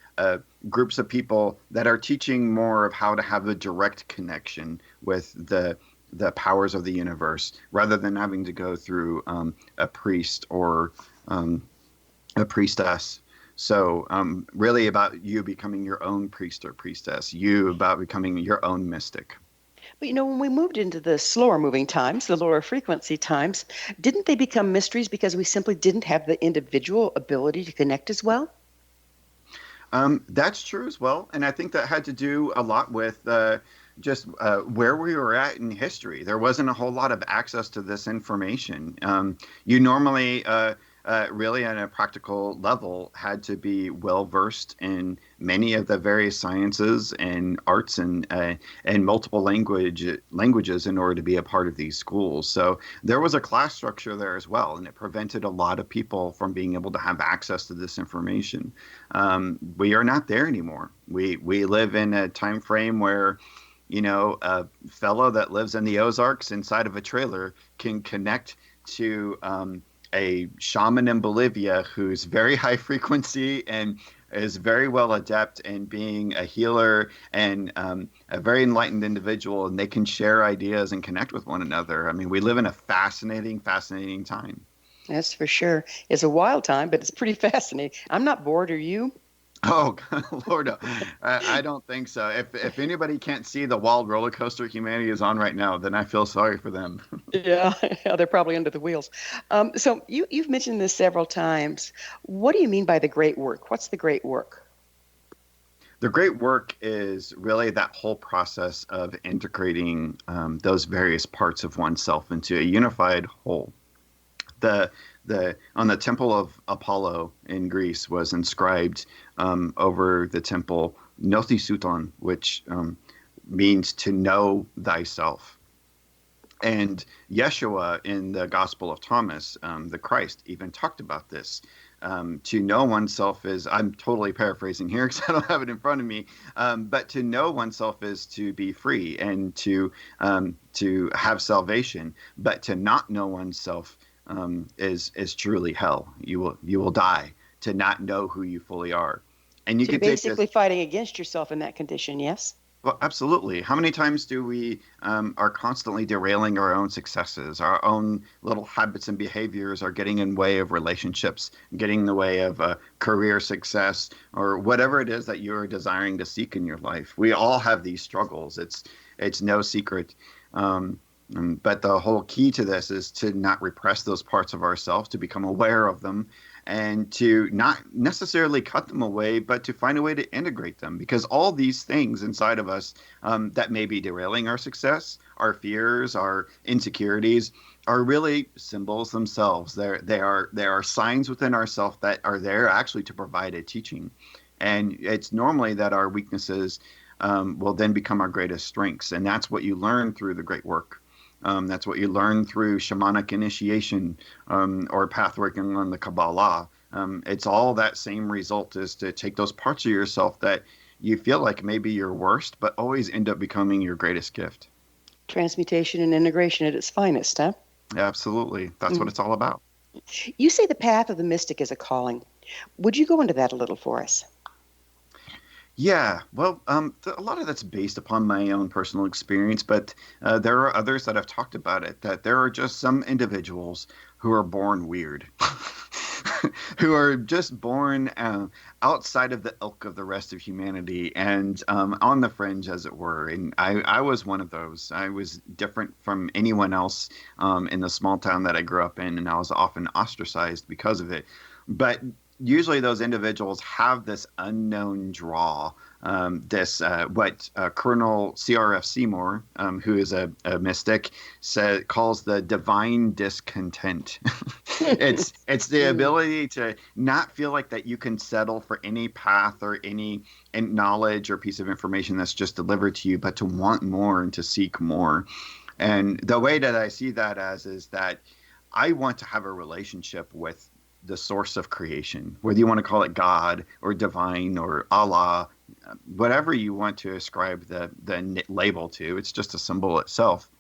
groups of people that are teaching more of how to have a direct connection with the powers of the universe, rather than having to go through a priest or a priestess. So really about you becoming your own priest or priestess, you about becoming your own mystic. But you know, when we moved into the slower moving times, the lower frequency times, didn't they become mysteries because we simply didn't have the individual ability to connect as well? That's true as well. And I think that had to do a lot with just where we were at in history. There wasn't a whole lot of access to this information. You normally, really on a practical level, had to be well versed in many of the various sciences and arts and multiple languages in order to be a part of these schools. So there was a class structure there as well, and it prevented a lot of people from being able to have access to this information. We are not there anymore. We live in a time frame where, you know, a fellow that lives in the Ozarks inside of a trailer can connect to a shaman in Bolivia who's very high frequency and is very well adept in being a healer and a very enlightened individual, and they can share ideas and connect with one another. I mean, we live in a fascinating time. That's for sure. It's a wild time, but it's pretty fascinating. I'm not bored, are you? Oh, Lord, no. I don't think so. If anybody can't see the wild roller coaster humanity is on right now, then I feel sorry for them. Yeah, they're probably under the wheels. So you've mentioned this several times. What do you mean by the great work? What's the great work? The great work is really that whole process of integrating those various parts of oneself into a unified whole. On the temple of Apollo in Greece was inscribed over the temple Gnothi Souton, which means to know thyself. And Yeshua in the Gospel of Thomas, the Christ, even talked about this. To know oneself is, I'm totally paraphrasing here because I don't have it in front of me, but to know oneself is to be free and to have salvation. But to not know oneself is truly hell. You will die to not know who you fully are. And you So can you're take basically this, fighting against yourself in that condition, yes? well, absolutely. How many times do we are constantly derailing our own successes? Our own little habits and behaviors are getting in the way of relationships, getting in the way of career success, or whatever it is that you're desiring to seek in your life. We all have these struggles. It's no secret. But the whole key to this is to not repress those parts of ourselves, to become aware of them, and to not necessarily cut them away, but to find a way to integrate them. Because all these things inside of us that may be derailing our success, our fears, our insecurities, are really symbols themselves. They are signs within ourselves that are there actually to provide a teaching. And it's normally that our weaknesses will then become our greatest strengths. And that's what you learn through the great work. That's what you learn through shamanic initiation or pathworking on the Qabalah. It's all that same result, is to take those parts of yourself that you feel like maybe your worst, but always end up becoming your greatest gift. Transmutation and integration at its finest, huh? Absolutely. That's what it's all about. You say the path of the mystic is a calling. Would you go into that a little for us? Yeah, well, a lot of that's based upon my own personal experience, but there are others that have talked about it, that there are just some individuals who are born weird, who are just born outside of the ilk of the rest of humanity and on the fringe, as it were. And I was one of those. I was different from anyone else in the small town that I grew up in, and I was often ostracized because of it. But usually those individuals have this unknown draw, what Colonel C.R.F. Seymour, who is a mystic, calls the divine discontent. It's the ability to not feel like that you can settle for any path or any knowledge or piece of information that's just delivered to you, but to want more and to seek more. And the way that I see that as is that I want to have a relationship with the source of creation, whether you want to call it God or divine or Allah, whatever you want to ascribe the label to. It's just a symbol itself.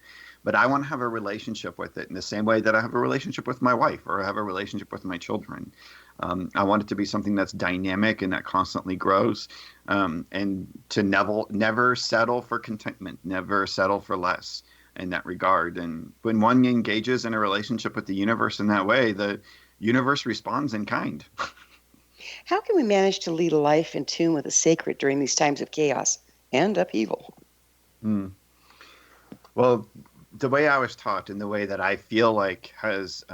But I want to have a relationship with it in the same way that I have a relationship with my wife or I have a relationship with my children. I want it to be something that's dynamic and that constantly grows, and to never settle for contentment, never settle for less in that regard. And when one engages in a relationship with the universe in that way, the universe responds in kind. How can we manage to lead a life in tune with the sacred during these times of chaos and upheaval? Well, the way I was taught and the way that I feel like has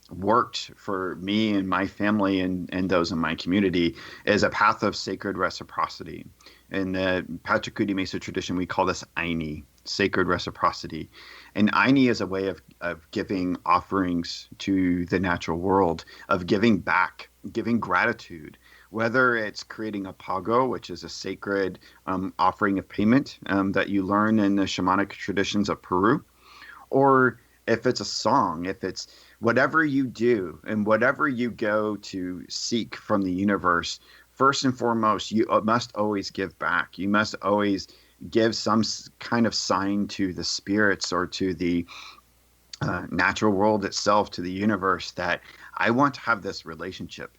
worked for me and my family and those in my community is a path of sacred reciprocity. In the Pachakuti Mesa Tradition, we call this Aini, sacred reciprocity. And Aini is a way of giving offerings to the natural world, of giving back, giving gratitude, whether it's creating a pago, which is a sacred offering of payment that you learn in the shamanic traditions of Peru, or if it's a song, if it's whatever you do and whatever you go to seek from the universe, first and foremost, you must always give back. You must always give some kind of sign to the spirits or to the natural world itself, to the universe, that I want to have this relationship.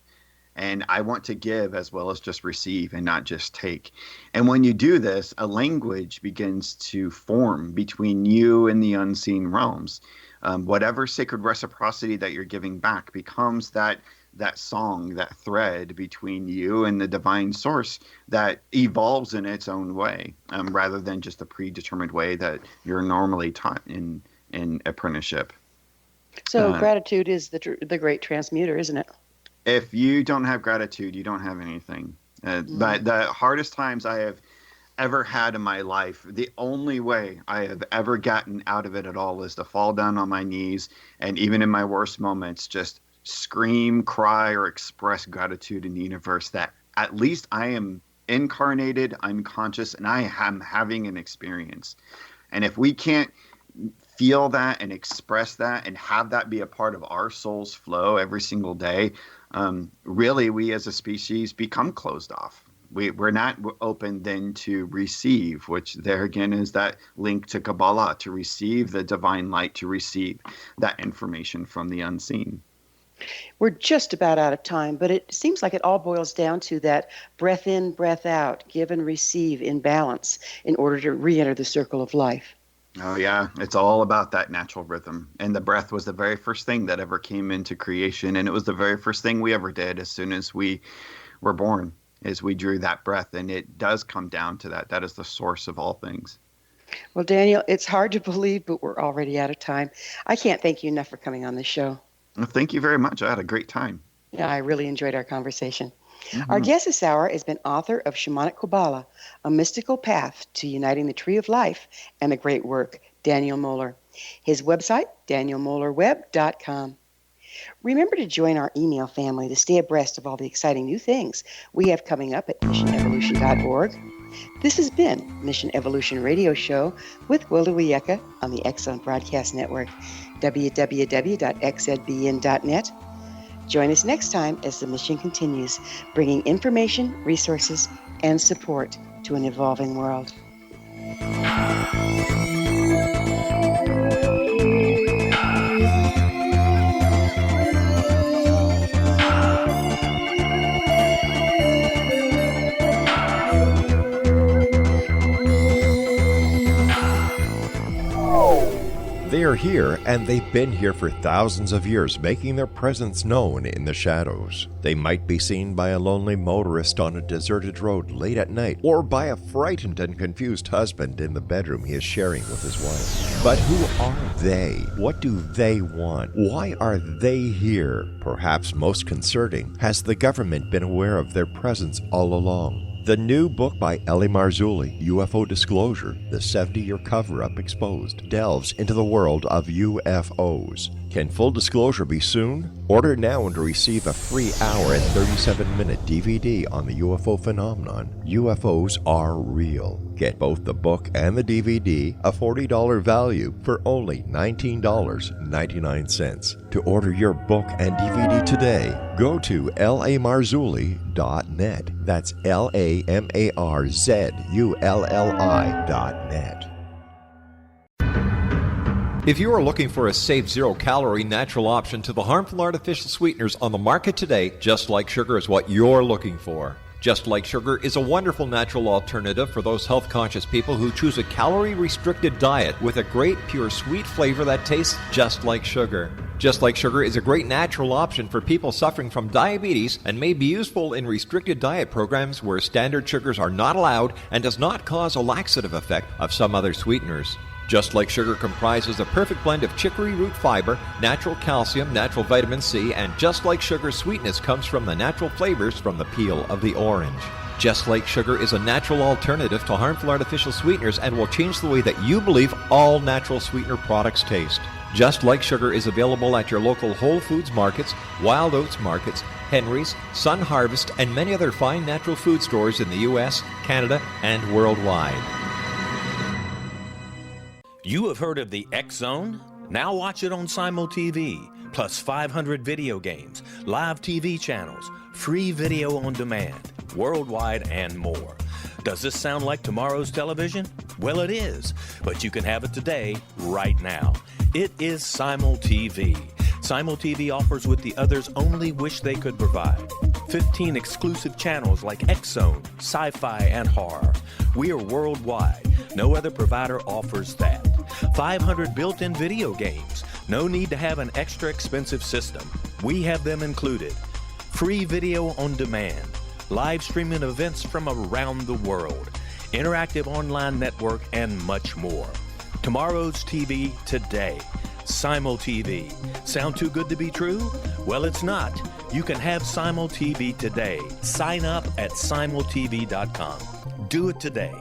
And I want to give as well as just receive and not just take. And when you do this, a language begins to form between you and the unseen realms. Whatever sacred reciprocity that you're giving back becomes that song, that thread between you and the divine source that evolves in its own way, rather than just the predetermined way that you're normally taught in apprenticeship. So gratitude is the great transmuter, isn't it? If you don't have gratitude, you don't have anything. But the hardest times I have ever had in my life, the only way I have ever gotten out of it at all is to fall down on my knees, and even in my worst moments, just scream, cry, or express gratitude in the universe that at least I am incarnated, unconscious, and I am having an experience. And if we can't feel that and express that and have that be a part of our soul's flow every single day, really we as a species become closed off. We're not open then to receive, which there again is that link to Kabbalah, to receive the divine light, to receive that information from the unseen. We're just about out of time, but it seems like it all boils down to that breath in, breath out, give and receive in balance in order to re-enter the circle of life. Oh, yeah. It's all about that natural rhythm. And the breath was the very first thing that ever came into creation. And it was the very first thing we ever did as soon as we were born, is we drew that breath. And it does come down to that. That is the source of all things. Well, Daniel, it's hard to believe, but we're already out of time. I can't thank you enough for coming on the show. Well, thank you very much. I had a great time. Yeah, I really enjoyed our conversation. Our guest this hour has been author of Shamanic Qabalah, a mystical path to uniting the tree of life and the great work, Daniel Moeller. His website, danielmoellerweb.com. Remember to join our email family to stay abreast of all the exciting new things we have coming up at missionevolution.org. This has been Mission Evolution Radio Show with Wilda Wieka on the X-Zone Broadcast Network, www.xzbn.net. Join us next time as the mission continues, bringing information, resources, and support to an evolving world. They are here, and they've been here for thousands of years, making their presence known in the shadows. They might be seen by a lonely motorist on a deserted road late at night, or by a frightened and confused husband in the bedroom he is sharing with his wife. But who are they? What do they want? Why are they here? Perhaps most concerning, has the government been aware of their presence all along? The new book by Eli Marzulli, UFO Disclosure, the 70-year cover-up exposed, delves into the world of UFOs. Can full disclosure be soon? Order now and receive a free hour and 37-minute DVD on the UFO phenomenon. UFOs are real. Get both the book and the DVD, a $40 value, for only $19.99. To order your book and DVD today, go to lamarzulli.net. That's LAMARZULLI.net. If you are looking for a safe, zero-calorie natural option to the harmful artificial sweeteners on the market today, Just Like Sugar is what you're looking for. Just Like Sugar is a wonderful natural alternative for those health-conscious people who choose a calorie-restricted diet with a great, pure, sweet flavor that tastes just like sugar. Just Like Sugar is a great natural option for people suffering from diabetes and may be useful in restricted diet programs where standard sugars are not allowed and does not cause a laxative effect of some other sweeteners. Just Like Sugar comprises a perfect blend of chicory root fiber, natural calcium, natural vitamin C, and Just Like Sugar's sweetness comes from the natural flavors from the peel of the orange. Just Like Sugar is a natural alternative to harmful artificial sweeteners and will change the way that you believe all natural sweetener products taste. Just Like Sugar is available at your local Whole Foods markets, Wild Oats markets, Henry's, Sun Harvest, and many other fine natural food stores in the U.S., Canada, and worldwide. You have heard of the X-Zone? Now watch it on Simul TV, plus 500 video games, live TV channels, free video on demand, worldwide, and more. Does this sound like tomorrow's television? Well, it is, but you can have it today, right now. It is Simul TV. Simul TV offers what the others only wish they could provide. 15 exclusive channels like X-Zone, Sci-Fi, and Horror. We are worldwide. No other provider offers that. 500 built-in video games. No need to have an extra expensive system. We have them included. Free video on demand. Live streaming events from around the world. Interactive online network, and much more. Tomorrow's TV today. Simul TV. Sound too good to be true? Well, it's not. You can have Simul TV today. Sign up at simultv.com. Do it today.